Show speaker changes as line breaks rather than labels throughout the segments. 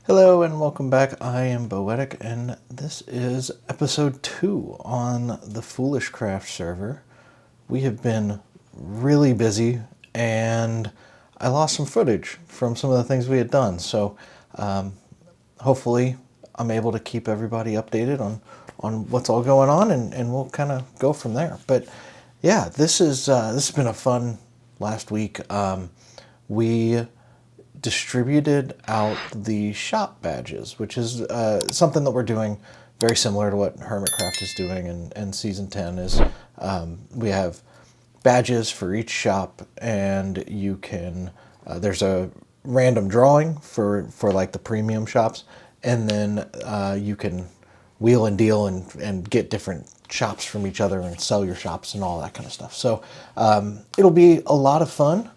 Hello and welcome back. I am Boetic, and this is episode 2 on the FoolishCraft server. We have been really busy, and I lost some footage from some of the things we had done. So hopefully I'm able to keep everybody updated on what's all going on, and we'll kind of go from there. But yeah, this has been a fun last week. We distributed out the shop badges, which is something that we're doing very similar to what Hermitcraft is doing in Season 10 is we have badges for each shop, and you can, there's a random drawing for like the premium shops, and then you can wheel and deal and get different shops from each other and sell your shops and all that kind of stuff. So it'll be a lot of fun.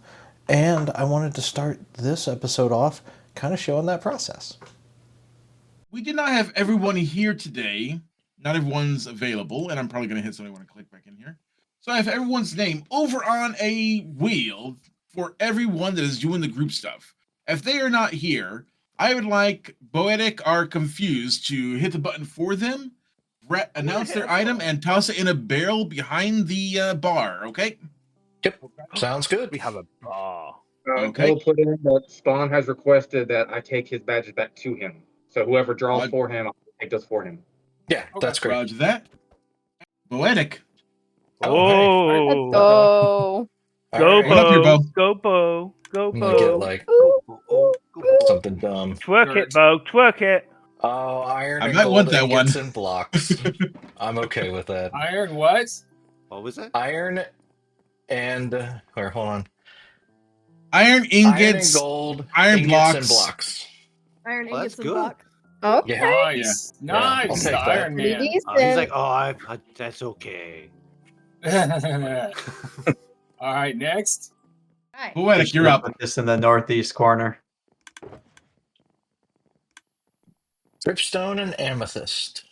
And I wanted to start this episode off kind of showing that process.
We did not have everyone here today. Not everyone's available, and I'm probably going to hit something when I click back in here. So I have everyone's name over on a wheel for everyone that is doing the group stuff. If they are not here, I would like Boetic or Confused to hit the button for them, announce their item, and toss it in a barrel behind the bar, okay?
Yep, sounds good.
We have a bar.
Okay.
He'll put in that Spawn has requested that I take his badges back to him. So whoever draws for him, I'll take those for him.
Yeah, that's great.
Roger that. Boetic.
Oh,
Let's go.
Go,
All right.
Bo. Go, Bo. Go,
I'm gonna get
Bo.
like something dumb.
Twerk it, Bo. Twerk it.
Oh, iron
I
and
might
gold
want that
ingots
one.
and blocks. I'm okay with that.
Iron what?
What was it?
Iron and or hold on.
Iron ingots,
Iron and gold,
iron
ingots and
blocks.
blocks.
Iron
Well,
ingots
that's
and
good.
blocks.
Okay.
Okay.
Nice.
Yeah, I'll
Nice.
take that.
Iron
Pretty
Man.
decent.
He's like, oh, that's okay.
All right, next.
Right.
Boetic, you're up.
Put this in the northeast corner.
Dripstone and amethyst.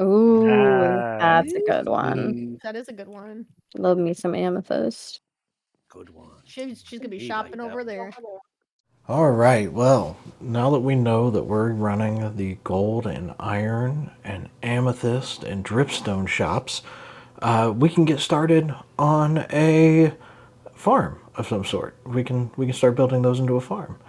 Ooh,
Nice.
that's a good one.
That is a good one.
Love me some amethyst.
Good one.
She's gonna be
Me
shopping
like that
over
one.
there.
All right, well, now that we know that we're running the gold and iron and amethyst and dripstone shops, we can get started on a farm of some sort. We can start building those into a farm.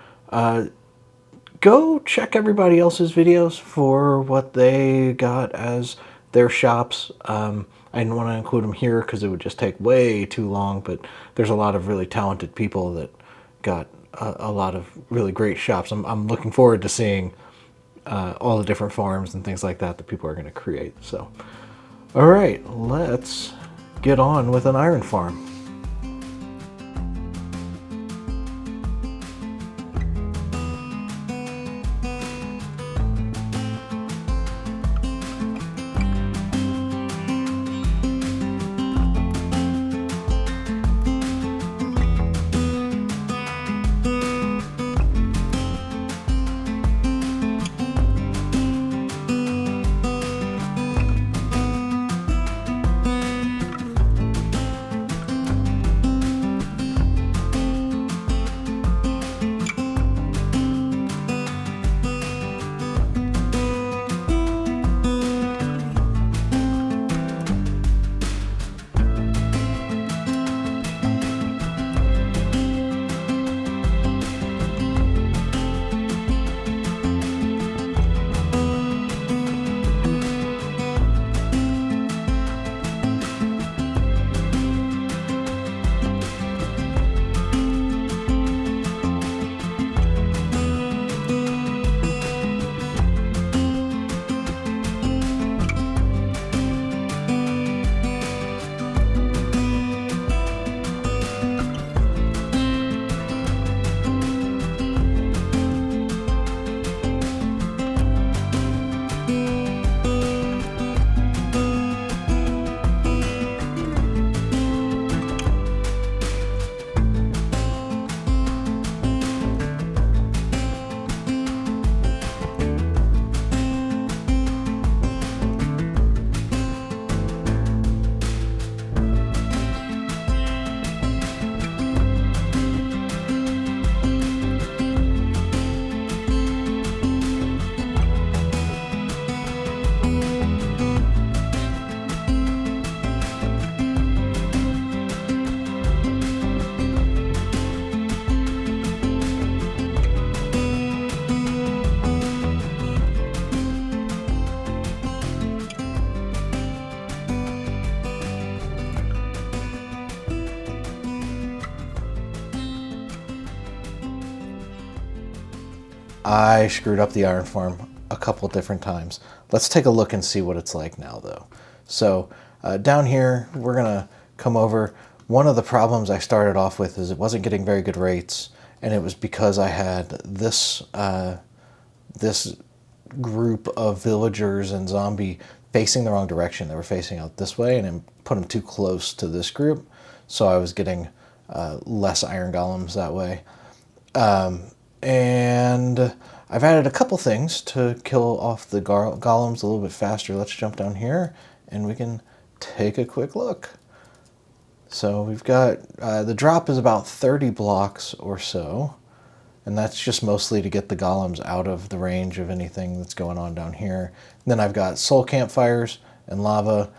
Go check everybody else's videos for what they got as their shops. I didn't want to include them here because it would just take way too long, but there's a lot of really talented people that got a lot of really great shops. I'm looking forward to seeing all the different farms and things like that people are going to create. So, all right, let's get on with an iron farm. I screwed up the iron farm a couple different times. Let's take a look and see what it's like now, though. So down here, we're gonna come over. One of the problems I started off with is it wasn't getting very good rates, and it was because I had this this group of villagers and zombie facing the wrong direction. They were facing out this way, and it put them too close to this group, so I was getting less iron golems that way. And I've added a couple things to kill off the golems a little bit faster. Let's jump down here and we can take a quick look. So we've got, the drop is about 30 blocks or so, and that's just mostly to get the golems out of the range of anything that's going on down here. And then I've got soul campfires and lava.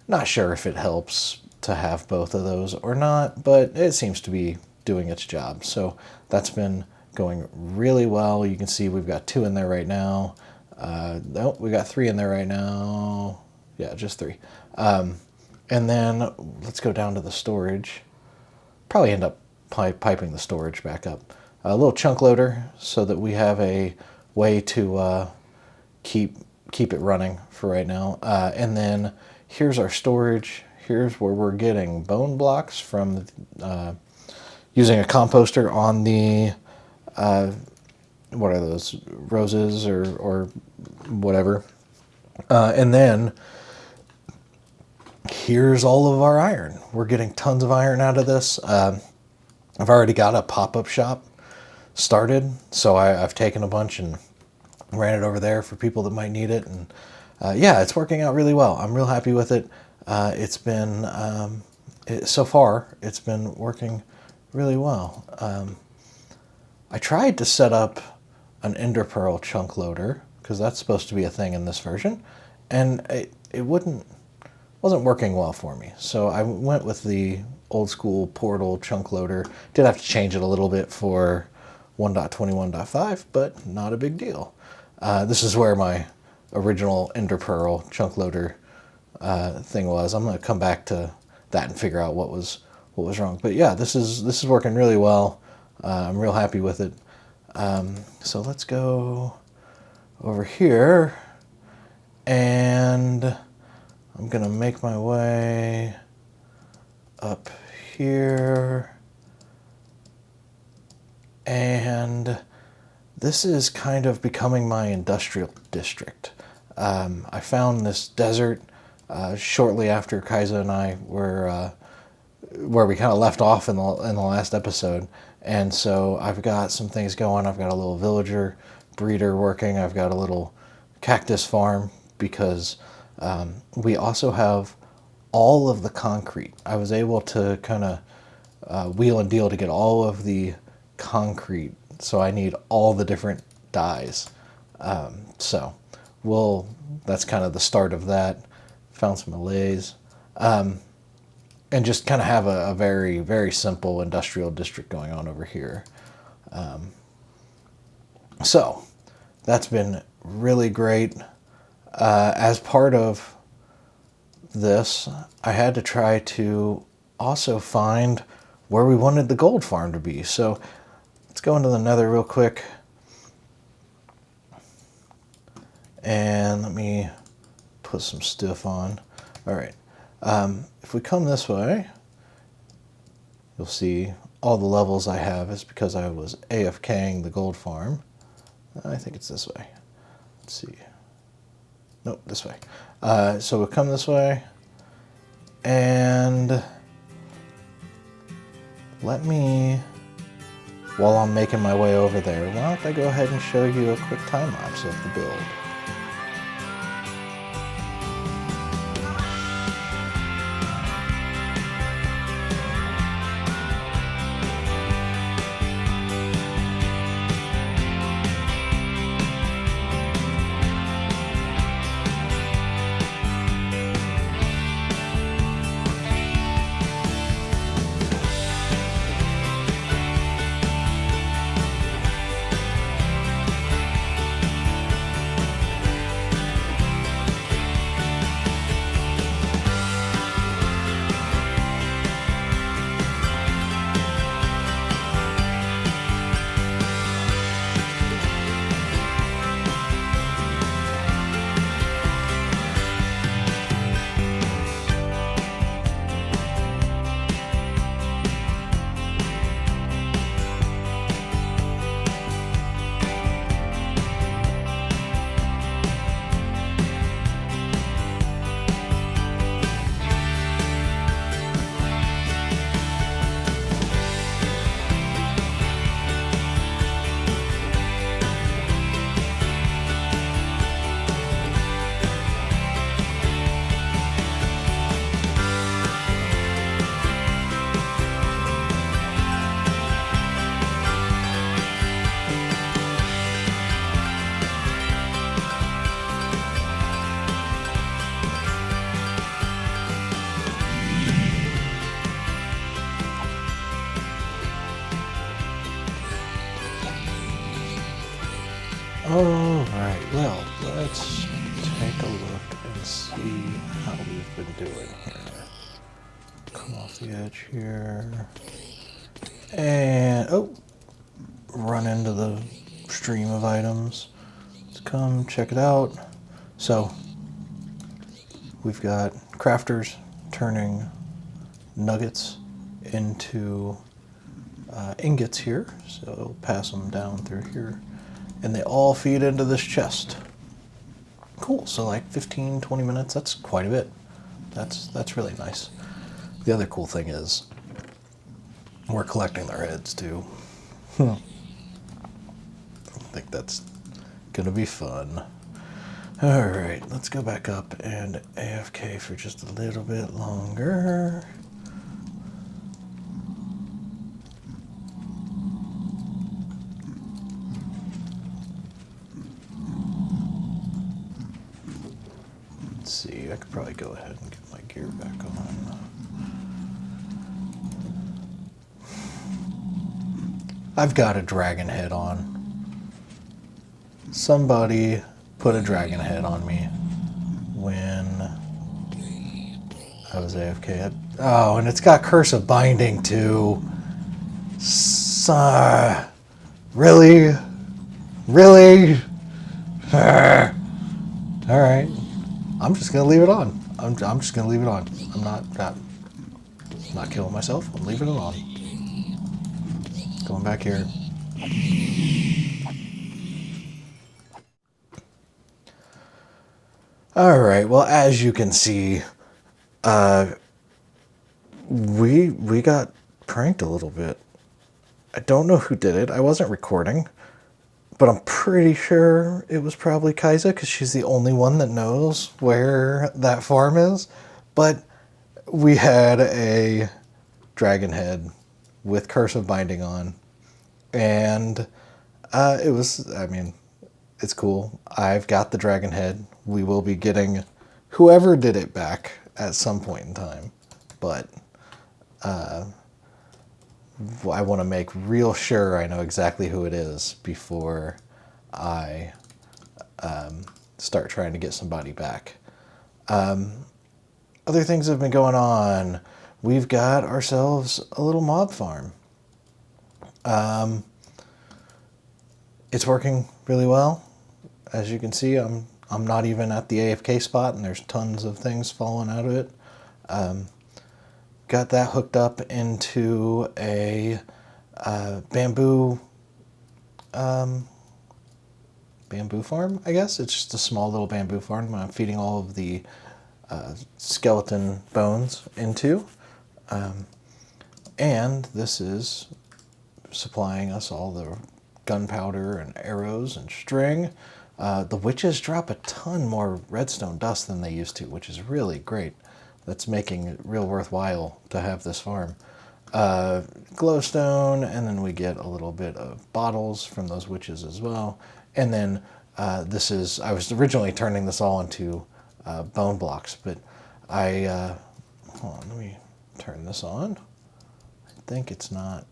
Not sure if it helps to have both of those or not, but it seems to be doing its job. So that's been going really well. You can see we've got 2 in there right now. No, we got 3 in there right now. Yeah, just 3. And then let's go down to the storage. Probably end up piping the storage back up. A little chunk loader so that we have a way to keep it running for right now. And then here's our storage. Here's where we're getting bone blocks from using a composter on the what are those, roses or whatever. And then here's all of our iron. We're getting tons of iron out of this. I've already got a pop-up shop started, so I've taken a bunch and ran it over there for people that might need it. And yeah, it's working out really well. I'm real happy with it. It's been, so far, it's been working really well. I tried to set up an ender pearl chunk loader, because that's supposed to be a thing in this version, and it wasn't working well for me. So I went with the old school portal chunk loader. Did have to change it a little bit for 1.21.5, but not a big deal. This is where my original ender pearl chunk loader thing was. I'm going to come back to that and figure out what was wrong. But yeah, this is working really well. I'm real happy with it. So let's go over here, and I'm gonna make my way up here, and this is kind of becoming my industrial district. I found this desert shortly after Kaiza and I were where we kind of left off in the last episode, and so I've got some things going. I've got a little villager breeder working. I've got a little cactus farm, because we also have all of the concrete. I was able to kind of wheel and deal to get all of the concrete, so I need all the different dyes. So that's kind of the start of that. Found some allays. And just kind of have a very, very simple industrial district going on over here. So that's been really great. As part of this, I had to try to also find where we wanted the gold farm to be. So let's go into the nether real quick. And let me put some stuff on. All right. If we come this way, you'll see all the levels I have is because I was AFKing the gold farm. I think it's this way. Let's see. Nope, this way. So we'll come this way, and let me, while I'm making my way over there, why don't I go ahead and show you a quick time lapse of the build. Alright, well, let's take a look and see how we've been doing here. Come off the edge here. And, oh, run into the stream of items. Let's come check it out. So, we've got crafters turning nuggets into ingots here. So, pass them down through here. And they all feed into this chest. Cool, so like 15, 20 minutes, that's quite a bit. That's really nice. The other cool thing is, we're collecting their heads too. I think that's gonna be fun. Alright, let's go back up and AFK for just a little bit longer. Let's see, I could probably go ahead and get my gear back on. I've got a dragon head on. Somebody put a dragon head on me when I was AFK. Oh, and it's got Curse of Binding too. Really? Really? Alright. I'm just gonna leave it on. I'm just gonna leave it on. I'm not killing myself. I'm leaving it on. Going back here. Alright, well, as you can see, we got pranked a little bit. I don't know who did it. I wasn't recording, but I'm pretty sure it was probably Kaisa because she's the only one that knows where that farm is. But we had a dragon head with Curse of Binding on, and it was, I mean, it's cool. I've got the dragon head. We will be getting whoever did it back at some point in time, but I want to make real sure I know exactly who it is before I start trying to get somebody back. Other things have been going on. We've got ourselves a little mob farm. It's working really well. As you can see, I'm not even at the AFK spot, and there's tons of things falling out of it. Got that hooked up into a bamboo farm, I guess. It's just a small little bamboo farm I'm feeding all of the skeleton bones into. And this is supplying us all the gunpowder and arrows and string. The witches drop a ton more redstone dust than they used to, which is really great. That's making it real worthwhile to have this farm. Glowstone, and then we get a little bit of bottles from those witches as well. And then this is, I was originally turning this all into bone blocks, but hold on, let me turn this on. I think it's not.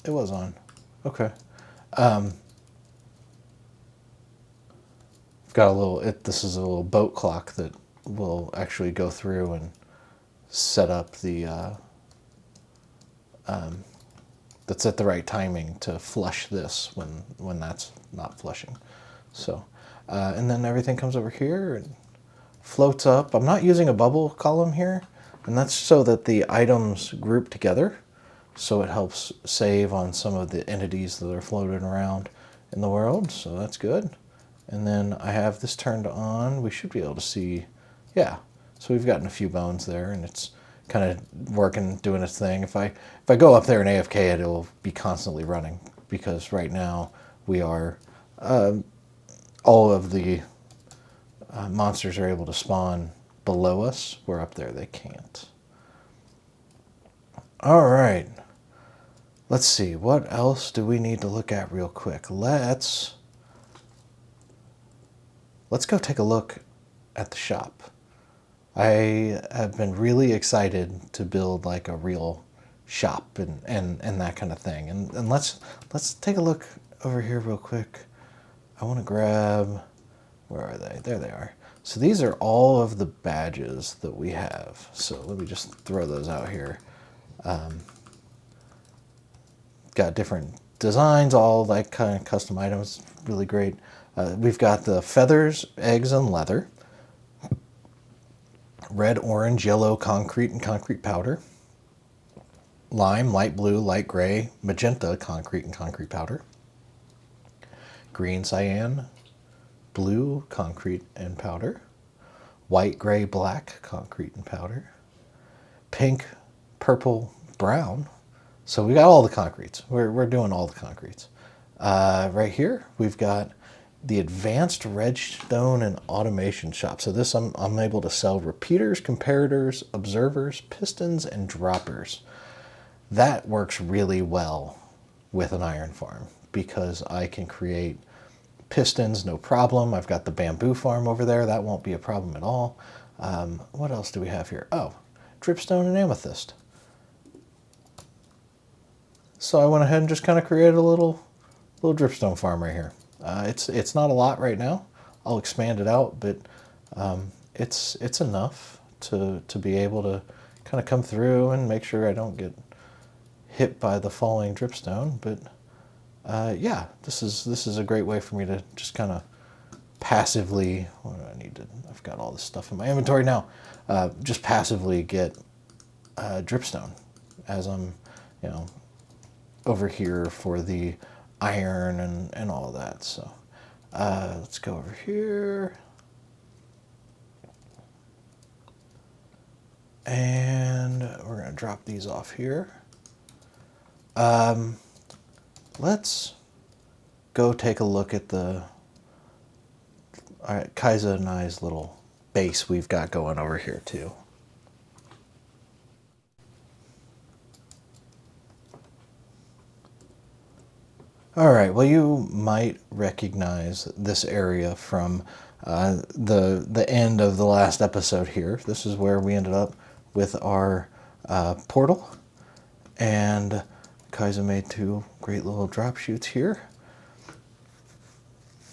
It was on. Okay. I've got a little, this is a little boat clock that will actually go through and set up the, that's at the right timing to flush this when that's not flushing. So, and then everything comes over here and floats up. I'm not using a bubble column here, and that's so that the items group together. So it helps save on some of the entities that are floating around in the world, so that's good. And then I have this turned on. We should be able to see, yeah. So we've gotten a few bones there, and it's kind of working, doing its thing. If I go up there and AFK it, it'll be constantly running, because right now we are, all of the monsters are able to spawn below us. We're up there, they can't. All right. Let's see, what else do we need to look at real quick? Let's go take a look at the shop. I have been really excited to build like a real shop and that kind of thing. And let's take a look over here real quick. I want to grab, where are they? There they are. So these are all of the badges that we have. So let me just throw those out here. Got different designs, all like kind of custom items, really great. We've got the feathers, eggs, and leather. Red, orange, yellow, concrete, and concrete powder. Lime, light blue, light gray, magenta, concrete, and concrete powder. Green, cyan, blue, concrete, and powder. White, gray, black, concrete, and powder. Pink, purple, brown. So we got all the concretes. We're doing all the concretes. Right here, we've got the advanced redstone and automation shop. So this I'm able to sell repeaters, comparators, observers, pistons, and droppers. That works really well with an iron farm because I can create pistons, no problem. I've got the bamboo farm over there. That won't be a problem at all. What else do we have here? Oh, dripstone and amethyst. So I went ahead and just kind of created a little dripstone farm right here. It's not a lot right now. I'll expand it out, but it's enough to be able to kind of come through and make sure I don't get hit by the falling dripstone. But yeah, this is a great way for me to just kind of passively. What do I need to? I've got all this stuff in my inventory now. Just passively get dripstone as I'm, over here for the iron and all of that. So let's go over here. And we're going to drop these off here. Let's go take a look at Kaiza and I's little base we've got going over here too. All right, well, you might recognize this area from the end of the last episode here. This is where we ended up with our portal, and Kaiza made 2 great little drop chutes here.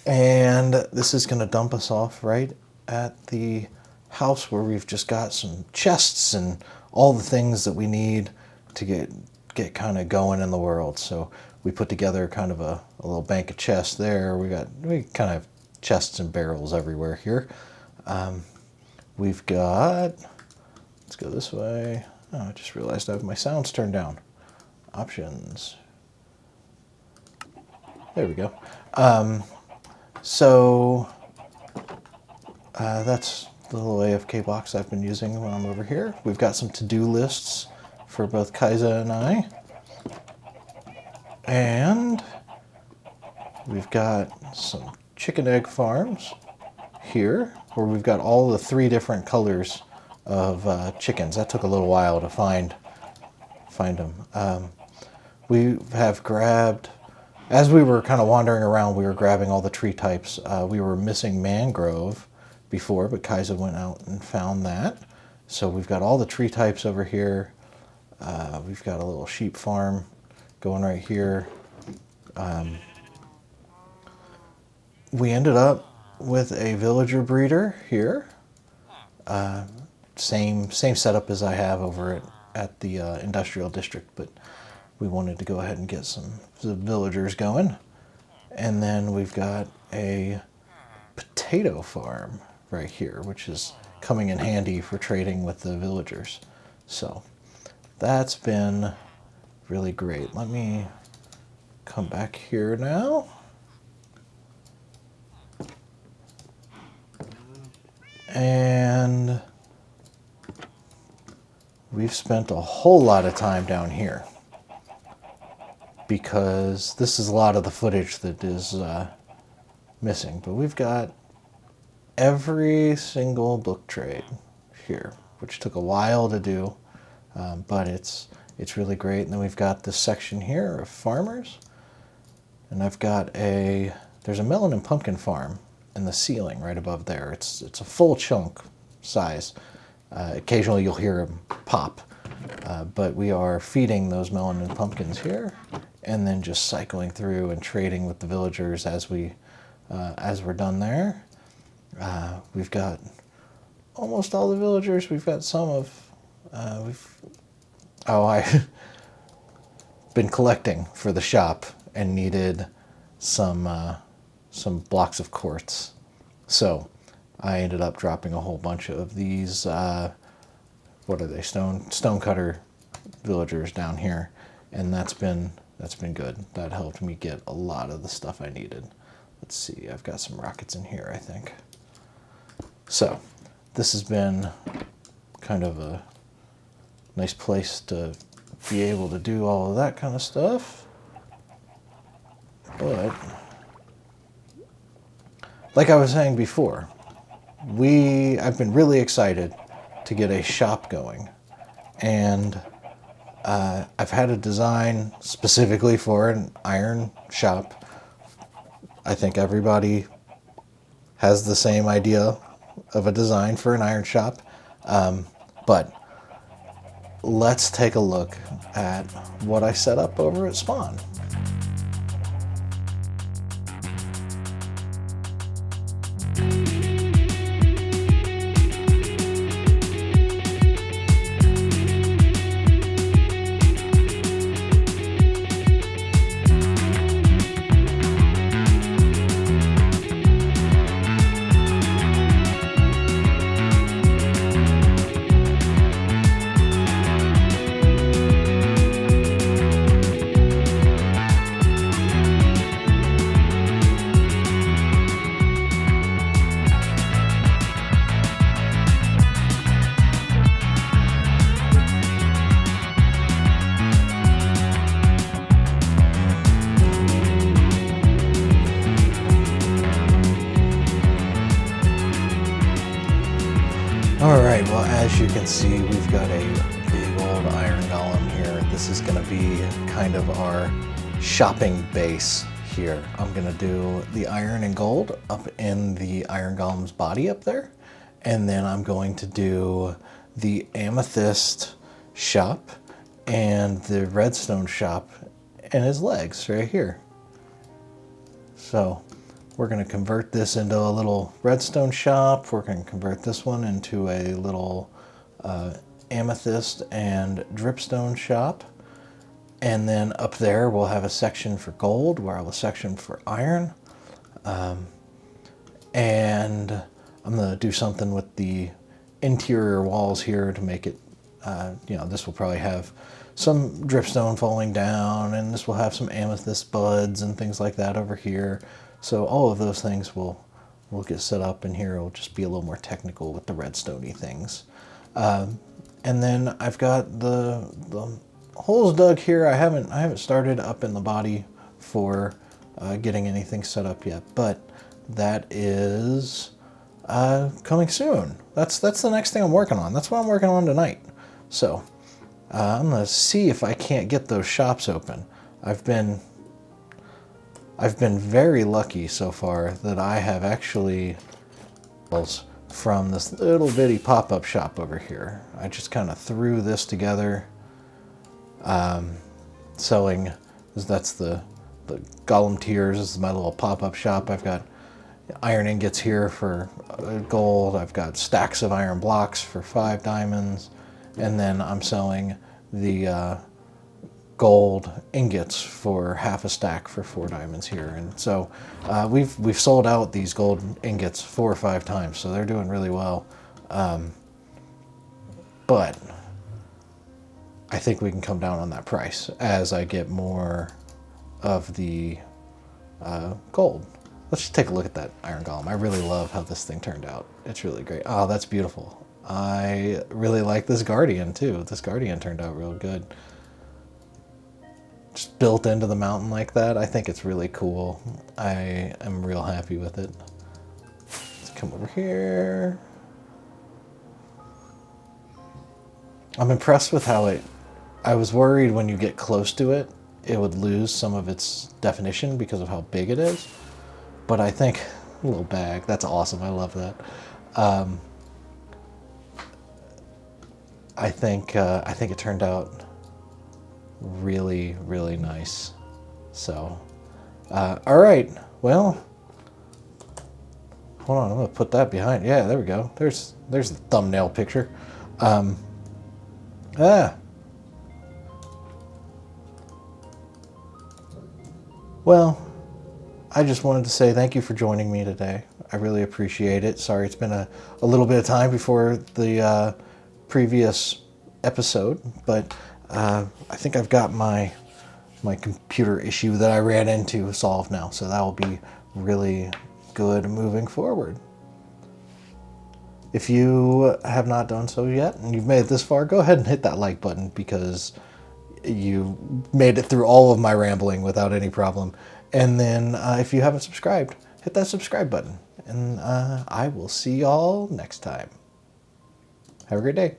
And this is going to dump us off right at the house where we've just got some chests and all the things that we need to get kind of going in the world. So we put together kind of a little bank of chests there. We kind of have chests and barrels everywhere here. We've got, let's go this way. Oh, I just realized I have my sounds turned down. Options. There we go. So that's the little AFK box I've been using when I'm over here. We've got some to-do lists for both Kaiza and I. And we've got some chicken egg farms here, where we've got all the 3 different colors of chickens. That took a little while to find them. We have grabbed, as we were kind of wandering around, we were grabbing all the tree types. We were missing mangrove before, but Kaiza went out and found that. So we've got all the tree types over here. We've got a little sheep farm going right here. We ended up with a villager breeder here. Same setup as I have over at the industrial district, but we wanted to go ahead and get some villagers going. And then we've got a potato farm right here, which is coming in handy for trading with the villagers. So that's been really great. Let me come back here now. And we've spent a whole lot of time down here because this is a lot of the footage that is missing. But we've got every single book trade here, which took a while to do, but it's really great. And then we've got this section here of farmers, and I've got there's a melon and pumpkin farm in the ceiling right above there. It's a full chunk size, occasionally you'll hear them pop. But we are feeding those melon and pumpkins here, and then just cycling through and trading with the villagers as we're done there. We've got almost all the villagers. We've got some of I've been collecting for the shop and needed some blocks of quartz, so I ended up dropping a whole bunch of these. What are they? Stonecutter villagers down here, and that's been good. That helped me get a lot of the stuff I needed. Let's see, I've got some rockets in here, I think. So this has been kind of a nice place to be able to do all of that kind of stuff. But like I was saying before, I've been really excited to get a shop going, and I've had a design specifically for an iron shop. I think everybody has the same idea of a design for an iron shop, but let's take a look at what I set up over at Spawn. Alright, well, as you can see, we've got a big old iron golem here. This is going to be kind of our shopping base here. I'm going to do the iron and gold up in the iron golem's body up there, and then I'm going to do the amethyst shop and the redstone shop and his legs right here. So we're going to convert this into a little redstone shop. We're going to convert this one into a little amethyst and dripstone shop. And then up there we'll have a section for gold. We'll have a section for iron. And I'm going to do something with the interior walls here to make it, this will probably have some dripstone falling down, and this will have some amethyst buds and things like that over here. So all of those things will get set up, and here it'll just be a little more technical with the redstone-y things. And then I've got the holes dug here. I haven't started up in the body for getting anything set up yet, but that is coming soon. That's the next thing I'm working on. That's what I'm working on tonight. So I'm gonna see if I can't get those shops open. I've been very lucky so far that I have actually from this little bitty pop-up shop over here. I just kind of threw this together, selling. That's the golem tiers. This is my little pop-up shop. I've got iron ingots here for gold. I've got stacks of iron blocks for 5 diamonds, and then I'm selling the gold ingots for half a stack for 4 diamonds here. And so we've sold out these gold ingots 4 or 5 times, so they're doing really well. But I think we can come down on that price as I get more of the gold. Let's just take a look at that iron golem. I really love how this thing turned out. It's really great. Oh, that's beautiful. I really like this guardian too. This guardian turned out real good. Just built into the mountain like that. I think it's really cool. I am real happy with it. Let's come over here. I'm impressed with how I was worried when you get close to it, it would lose some of its definition because of how big it is. But I think, a little bag, that's awesome. I love that. I think it turned out really, really nice. So, all right. Well, hold on. I'm gonna put that behind. Yeah, there we go. There's the thumbnail picture. Well, I just wanted to say thank you for joining me today. I really appreciate it. Sorry it's been a little bit of time before the previous episode, but I think I've got my computer issue that I ran into solved now, so that will be really good moving forward. If you have not done so yet and you've made it this far, go ahead and hit that like button because you made it through all of my rambling without any problem. And then if you haven't subscribed, hit that subscribe button. And I will see y'all next time. Have a great day.